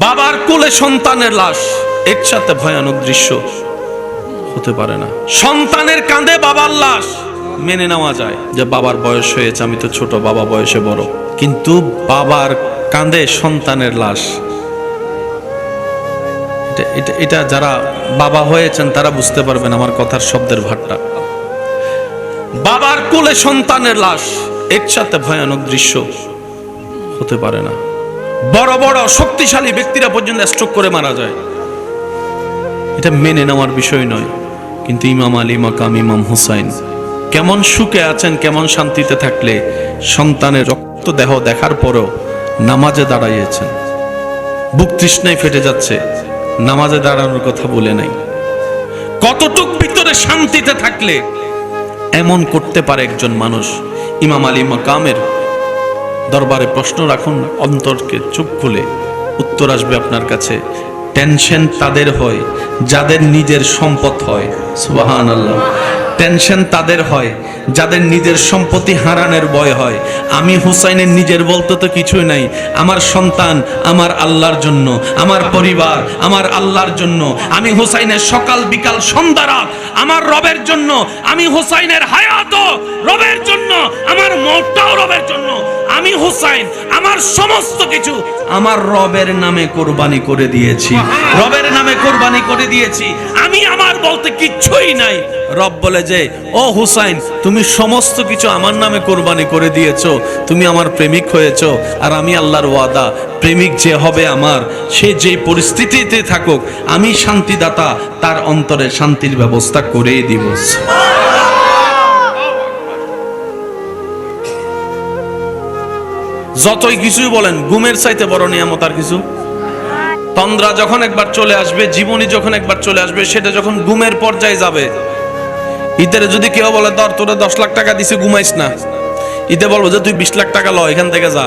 বাবার কোলে সন্তানের লাশ, একসাথে ভয়ানক দৃশ্য হতে পারে না। সন্তানের কাঁধে বাবার লাশ মেনে নেওয়া যায় যে বাবার বয়স হয়েছে, আমি তো ছোট, বাবা বয়সে বড়, কিন্তু বাবার কাঁধে সন্তানের লাশ, এটা যারা বাবা হয়েছেন তারা বুঝতে পারবেন আমার কথার শব্দের ভাটটা। বাবার কোলে সন্তানের লাশ, একসাথে ভয়ানক দৃশ্য হতে পারে না। বড় বড় শক্তিশালী ব্যক্তিরা পর্যন্ত স্ট্রোক করে মারা যায়, এটা মেনে নেওয়ার বিষয় নয়। কিন্তু ইমাম আলী মাকাম ইমাম হুসাইন কেমন সুখে আছেন, কেমন শান্তিতে থাকলে সন্তানের রক্ত দেহ দেখার পরেও নামাজে দাঁড়াইয়েছেন। বুক তৃষ্ণায় ফেটে যাচ্ছে, নামাজে দাঁড়ানোর কথা বলে নাই। কতটুক ভিতরে শান্তিতে থাকলে এমন করতে পারে একজন মানুষ। ইমাম আলী মাকামের দরবারে প্রশ্ন রাখুন, অন্তরকে চোখ খুলে উত্তর আসবে আপনার কাছে। টেনশন তাদের হয় যাদের নিজের সম্পদ হয়, সুবহানাল্লাহ। টেনশন তাদের হয় যাদের নিজের সম্পত্তি হারানোর ভয় হয়। আমি হুসাইনের নিজের বলতে তো কিছুই নাই। আমার সন্তান আমার আল্লাহর জন্য, আমার পরিবার আমার আল্লাহর জন্য। আমি হুসাইনের সকাল বিকাল সন্ধ্যা রাত আমার রবের জন্য। আমি হুসাইনের হায়াতও রবের জন্য, আমার মওতটাও রবের জন্য। আমি হুসাইন আমার সমস্ত কিছু আমার রবের নামে কোরবানি করে দিয়েছি, রবের নামে কোরবানি করে দিয়েছি। আমি আমার বলতে কিচ্ছুই নাই। রব বলে যে, ও হুসাইন, তুমি সমস্ত কিছু আমার নামে কোরবানি করে দিয়েছো, তুমি আমার প্রেমিক হয়েছো। আর আমি আল্লাহর ওয়াদা, প্রেমিক যে হবে আমার, সে যে পরিস্থিতিতে থাকুক, আমি শান্তিদাতা, তার অন্তরে শান্তির ব্যবস্থা করেই দিব। যতই কিছুই বলেন, ঘুমের চাইতে বড় নিয়ামত আর কিছু। তন্দ্রা যখন একবার চলে আসবে, জীবনী যখন একবার চলে আসবে, সেটা যখন ঘুমের পর্যায়ে যাবে, ঈদের যদি কেউ বলে ধর তোরা 10 লাখ টাকা দিছে ঘুমাইস না, ঈদে বলবো যে তুই 20 লাখ টাকা ল, এখান থেকে যা।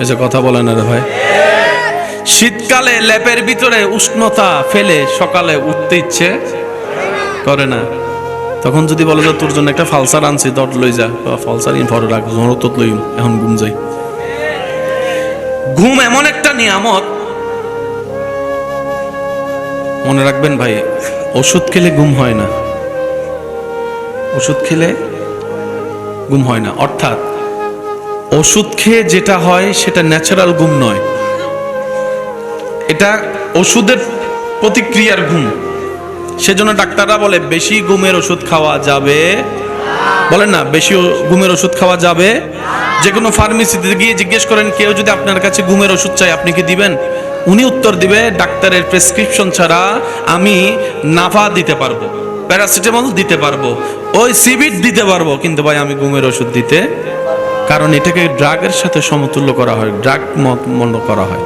এই যে কথা বলে না রে ভাই। শীতকালে ল্যাপের ভিতরে উষ্ণতা ফেলে সকালে উঠতে ইচ্ছে করে না, তখন যদি বলে যে তোর জন্য একটা ফালসার আনছি, দর লই যা, ফালসার পরে রাখ, তো লই, এখন ঘুম যাই। ঘুম এমন একটা নিয়ামত, মনে রাখবেন ভাই, ওষুধ খেলে ঘুম হয় না, ওষুধ খেলে ঘুম হয় না। অর্থাৎ ওষুধ খেয়ে যেটা হয় সেটা ন্যাচারাল ঘুম নয়, এটা ওষুধের প্রতিক্রিয়ার ঘুম। সেজন্য ডাক্তাররা বলে বেশি ঘুমের ওষুধ খাওয়া যাবে, বলেন না বেশি ঘুমের ওষুধ খাওয়া যাবে। যে কোনো ফার্মেসিতে গিয়ে জিজ্ঞেস করেন, কেউ যদি আপনার কাছে ঘুমের ওষুধ চাই, আপনি কি দিবেন? উনি উত্তর দিবে, ডাক্তারের প্রেসক্রিপশন ছাড়া আমি নাফা দিতে পারবো, প্যারাসিটামল দিতে পারবো, ওই সিবিট দিতে পারবো, কিন্তু ভাই আমি ঘুমের ওষুধ দিতে, কারণ এটাকে ড্রাগের সাথে সমতুল্য করা হয়, ড্রাগ মনে করা হয়।